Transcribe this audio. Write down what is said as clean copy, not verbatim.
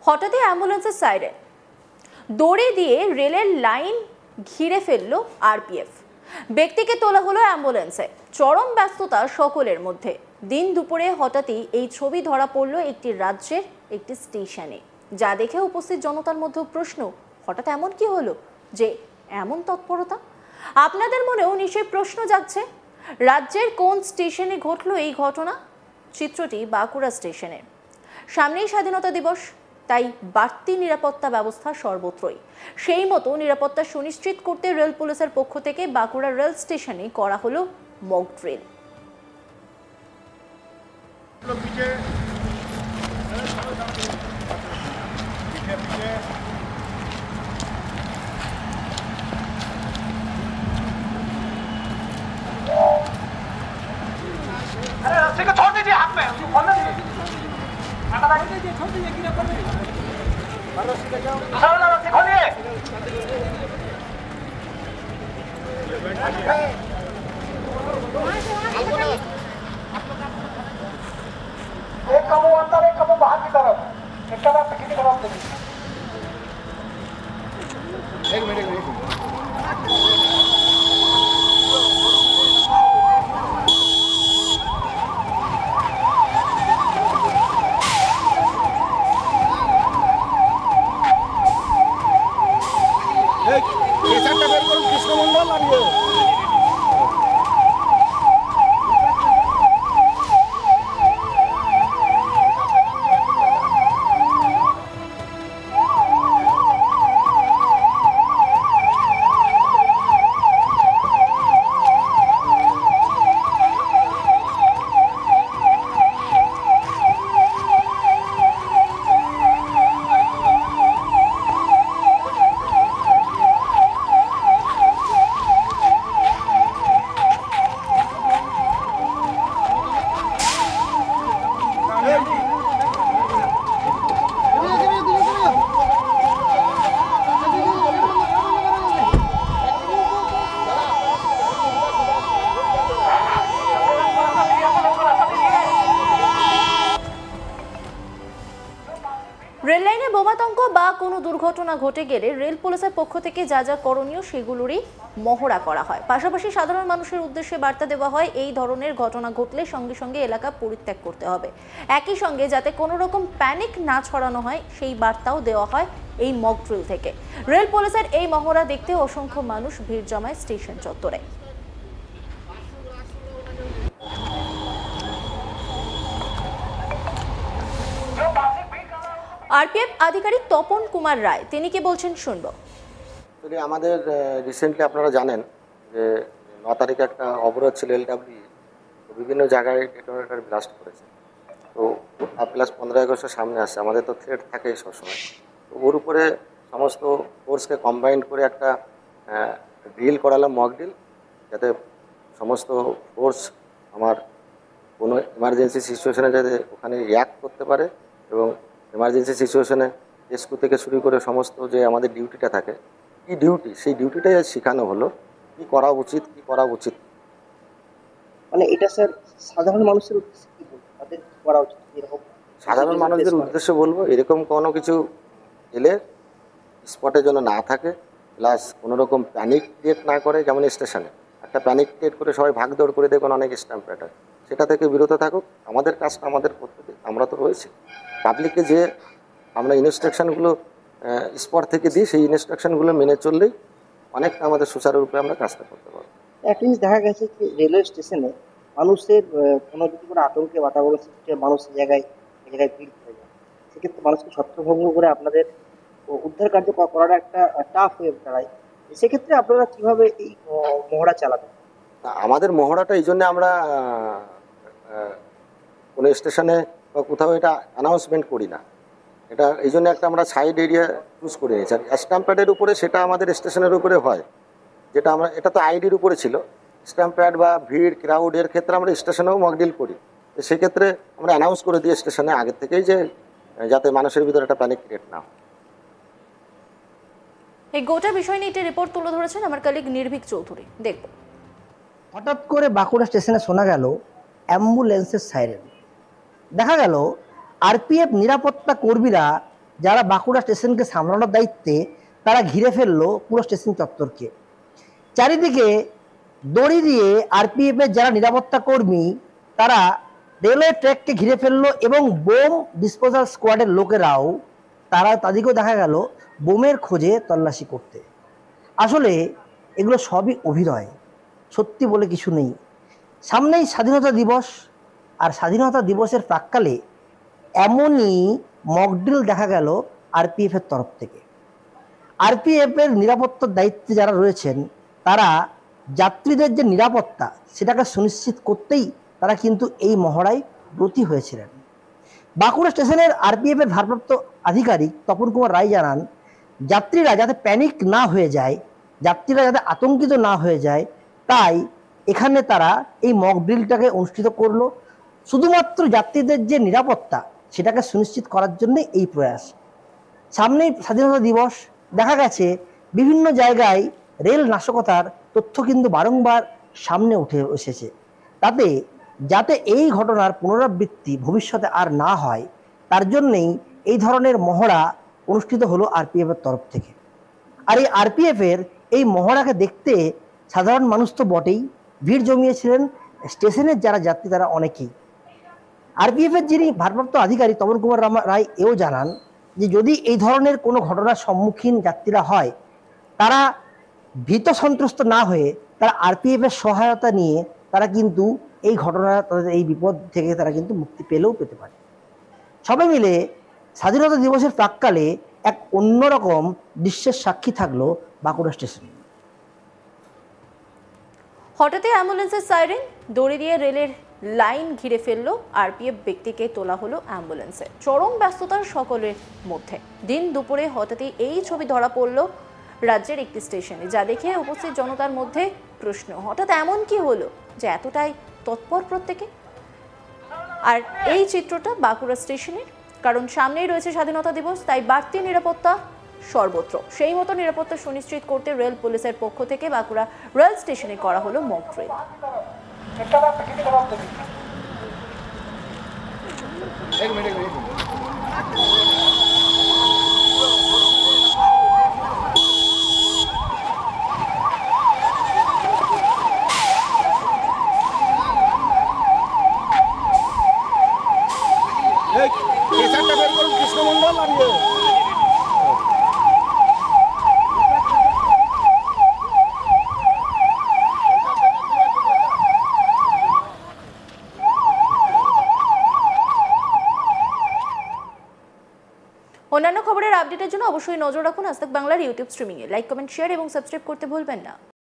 হঠাৎই অ্যাম্বুলেন্সের সাইরেন, দড়ি দিয়ে রেলের লাইন ঘিরে ফেলল আরপিএফ। ব্যক্তিকে তোলা হলো অ্যাম্বুলেন্সে। চরম ব্যস্ততা সকলের মধ্যে। দিন দুপুরে হঠাৎই এই ছবি ধরা পড়ল একটি রাজ্যের একটি স্টেশনে, যা দেখে উপস্থিত জনতার মধ্যে প্রশ্ন, হঠাৎ এমন কি হলো যে এমন তৎপরতা? আপনাদের মনেও নিশ্চয়ই প্রশ্ন জাগছে, রাজ্যের কোন স্টেশনে ঘটলো এই ঘটনা? চিত্রটি বাঁকুড়া স্টেশনের। সামনেই স্বাধীনতা দিবস, তাই বাড়তি নিরাপত্তা ব্যবস্থা সর্বত্রই। সেই মতো নিরাপত্তা সুনিশ্চিত করতে রেল পুলিশের পক্ষ থেকে বাঁকুড়া রেল স্টেশনে করা হলো মক ড্রিল। छोड़ दीजिए, हाथ में खोलने दीजिए, छोड़ दीजिए, गिरा पड़ गई। रस्सी खोलिए। एक कमो अंदर, एक कमो बाहर की तरफ, एक तरफ पीछे की तरफ देखिए। एक मिनट কৃষ্ণমন্ডল আর রেল লাইনে বোমাতঙ্ক বা কোনো দুর্ঘটনা ঘটে গেলে রেল পুলিশের পক্ষ থেকে যা যা করণীয় সেগুলোরই মহড়া করা হয়। পাশাপাশি সাধারণ মানুষের উদ্দেশ্যে বার্তা দেওয়া হয়, এই ধরনের ঘটনা ঘটলে সঙ্গে সঙ্গে এলাকা পরিত্যাগ করতে হবে। একই সঙ্গে যাতে কোনো রকম প্যানিক না ছড়ানো হয় সেই বার্তাও দেওয়া হয় এই মক ড্রিল থেকে। রেল পুলিশের এই মহড়া দেখতে অসংখ্য মানুষ ভিড় জমায় স্টেশন চত্বরে। আরপিএফ আধিকারিক তপন কুমার রায় তিনি কি বলছেন শুনবো। আমাদের রিসেন্টলি আপনারা জানেন যে 9 তারিখে একটা অবরোধ ছিল এলডব্লিউ, বিভিন্ন জায়গায় ডেটোনেটর ব্লাস্ট করেছে। তো প্লাস 15 আগস্টের সামনে আসছে, আমাদের তো থ্রেট থাকেই সবসময়। তো ওর উপরে সমস্ত ফোর্সকে কম্বাইন্ড করে একটা ড্রিল করালাম, মক ড্রিল, যাতে সমস্ত ফোর্স আমার কোনো এমার্জেন্সি সিচুয়েশনে যাতে ওখানে রিয়াক্ট করতে পারে, এবং এমার্জেন্সি সিচুয়েশনে রেস্কিউ থেকে শুরু করে সমস্ত যে আমাদের ডিউটিটা থাকে, কি ডিউটি, সেই ডিউটিটাই শেখানো হলো, কি করা উচিত, কি করা উচিত। মানে এটা স্যার সাধারণ মানুষের উদ্দেশ্যে কি বলবো, তাদের কি করা উচিত? এরকম সাধারণ মানুষদের উদ্দেশ্যে বলবো, এরকম কোনো কিছু এলে স্পটের জন্য না থাকে, প্লাস কোনো রকম প্যানিক ক্রিয়েট না করে। যেমন স্টেশনে একটা প্যানিক ক্রিয়েট করে সবাই ভাগদৌড় করে দেখুন অনেক স্ট্যাম্পেড হয়, সেটা থেকে বিরত থাকুক। আমাদের কাজটা আমাদের করতে দিই, আমরা তো রয়েছি। পাবলিককে যে আমরা ইনস্ট্রাকশানগুলো স্পট থেকে দিই, সেই ইনস্ট্রাকশানগুলো মেনে চললেই অনেকটা আমাদের সুচারুরূপে আমরা কাজটা করতে পারবো। একটা জিনিস দেখা গেছে যে রেলওয়ে স্টেশনে মানুষের কোনো যদি কোনো আতঙ্কে বাতাবরণ সৃষ্টি হয়, মানুষের জায়গায় ভিড় হয়ে যায়, সেক্ষেত্রে মানুষকে ছত্রভঙ্গ করে আপনাদের উদ্ধার কার্য করাটা একটা টাফ হয়ে দাঁড়ায়। সেক্ষেত্রে আপনারা কীভাবে এই মহড়া চালাবেন? আমাদের মহড়াটা এই জন্যে আমরা কোনো স্টেশনে বা কোথাও এটা অ্যানাউন্সমেন্ট করি না, এটা এই জন্য একটা আমরা সাইড এরিয়া চুজ করে নিয়েছি। আর স্ট্যাম্প প্যাডের উপরে সেটা আমাদের স্টেশনের উপরে হয়, যেটা আমরা, এটা তো আইডির উপরে ছিল। স্ট্যাম্প প্যাড বা ভিড় ক্রাউডের ক্ষেত্রে আমরা স্টেশনেও মকডিল করি। তো সেক্ষেত্রে আমরা অ্যানাউন্স করে দিই স্টেশনে আগের থেকেই, যে যাতে মানুষের ভিতরে একটা প্যানিক ক্রিয়েট না হয়। এই গোটা বিষয় নিয়ে একটি রিপোর্ট তুলে ধরেছেন আমার কলিগ নির্ভীক চৌধুরী, দেখব। হঠাৎ করে বাঁকুড়া স্টেশনে শোনা গেল অ্যাম্বুলেন্সের সাইরেন। দেখা গেল আরপিএফ নিরাপত্তা কর্মীরা যারা বাঁকুড়া স্টেশনকে সামলানোর দায়িত্বে তারা ঘিরে ফেললো পুরো স্টেশন চত্বরকে। চারিদিকে দড়ি দিয়ে আরপিএফ এর যারা নিরাপত্তা কর্মী তারা রেলওয়ে ট্র্যাককে ঘিরে ফেললো এবং বোম ডিসপোজাল স্কোয়াডের লোকেরাও তাদেরকেও দেখা গেল বোমের খোঁজে তল্লাশি করতে। আসলে এগুলো সবই অভিনয়, সত্যি বলে কিছু নেই। সামনেই স্বাধীনতা দিবস, আর স্বাধীনতা দিবসের প্রাক্কালে এমনই মকড্রিল দেখা গেল আরপিএফ এর তরফ থেকে। আরপিএফ এর নিরাপত্তার দায়িত্বে যারা রয়েছেন তারা যাত্রীদের যে নিরাপত্তা সেটাকে সুনিশ্চিত করতেই তারা কিন্তু এই মহড়ায় ব্রতী হয়েছিলেন। বাঁকুড়া স্টেশনের আরপিএফ এর ভারপ্রাপ্ত আধিকারিক তপন কুমার রায় জানান, যাত্রীরা যাতে প্যানিক না হয়ে যায়, যাত্রীরা যাতে আতঙ্কিত না হয়ে যায়, তাই এখানে তারা এই মক ড্রিলটাকে অনুষ্ঠিত করলো। শুধুমাত্র যাত্রীদের যে নিরাপত্তা সেটাকে সুনিশ্চিত করার জন্য এই প্রয়াস। সামনেই স্বাধীনতা দিবস, দেখা গেছে বিভিন্ন জায়গায় রেল নাশকতার তথ্য কিন্তু বারংবার সামনে উঠে এসেছে। যাতে এই ঘটনার পুনরাবৃত্তি ভবিষ্যতে আর না হয় তার জন্যেই এই ধরনের মহড়া অনুষ্ঠিত হলো আরপিএফ এর তরফ থেকে। আর এই আরপিএফ এর এই মহড়াকে দেখতে সাধারণ মানুষ তো বটেই, ভিড় জমিয়েছিলেন স্টেশনের যারা যাত্রী তারা অনেকেই। আরপিএফ এর যিনি ভারপ্রাপ্ত আধিকারিক তপন কুমার রায় এও জানান যে যদি এই ধরনের কোনো ঘটনার সম্মুখীন যাত্রীরা হয়, তারা ভীত সন্ত্রস্ত না হয়ে তারা আরপিএফ এর সহায়তা নিয়ে তারা কিন্তু এই ঘটনা, তাদের এই বিপদ থেকে তারা কিন্তু মুক্তি পেতে পারে। সবাই মিলে স্বাধীনতা দিবসের প্রাক্কালে এক অন্যরকম দৃশ্যের সাক্ষী থাকলো বাঁকুড়া স্টেশন। হঠাৎই অ্যাম্বুলেন্সের সাইরেন, দড়ি দিয়ে রেলের লাইন ঘিরে ফেললো আরপিএফ, ব্যক্তিকে তোলা হলো অ্যাম্বুলেন্সে। চরম ব্যস্ততার সকলের মধ্যে দিন দুপুরে হঠাৎই এই ছবি ধরা পড়লো রাজ্যের একটি স্টেশনে, যা দেখে উপস্থিত জনতার মধ্যে প্রশ্ন, হঠাৎ এমন কি হলো যে এতটাই তৎপর প্রত্যেকে। আর এই চিত্রটা বাঁকুড়া স্টেশনের, কারণ সামনেই রয়েছে স্বাধীনতা দিবস, তাই বাড়তি নিরাপত্তা সর্বত্র। সেই মতো নিরাপত্তা সুনিশ্চিত করতে রেল পুলিশের পক্ষ থেকে বাঁকুড়া রেল স্টেশনে করা হলো মক ড্রিল। কৃষ্ণমন্ডল আর অন্যান্য খবরের আপডেটের জন্য অবশ্যই নজর রাখুন আজ তাক বাংলার ইউটিউব স্ট্রিমিংয়ে। লাইক, কমেন্ট, শেয়ার এবং সাবস্ক্রাইব করতে ভুলবেন না।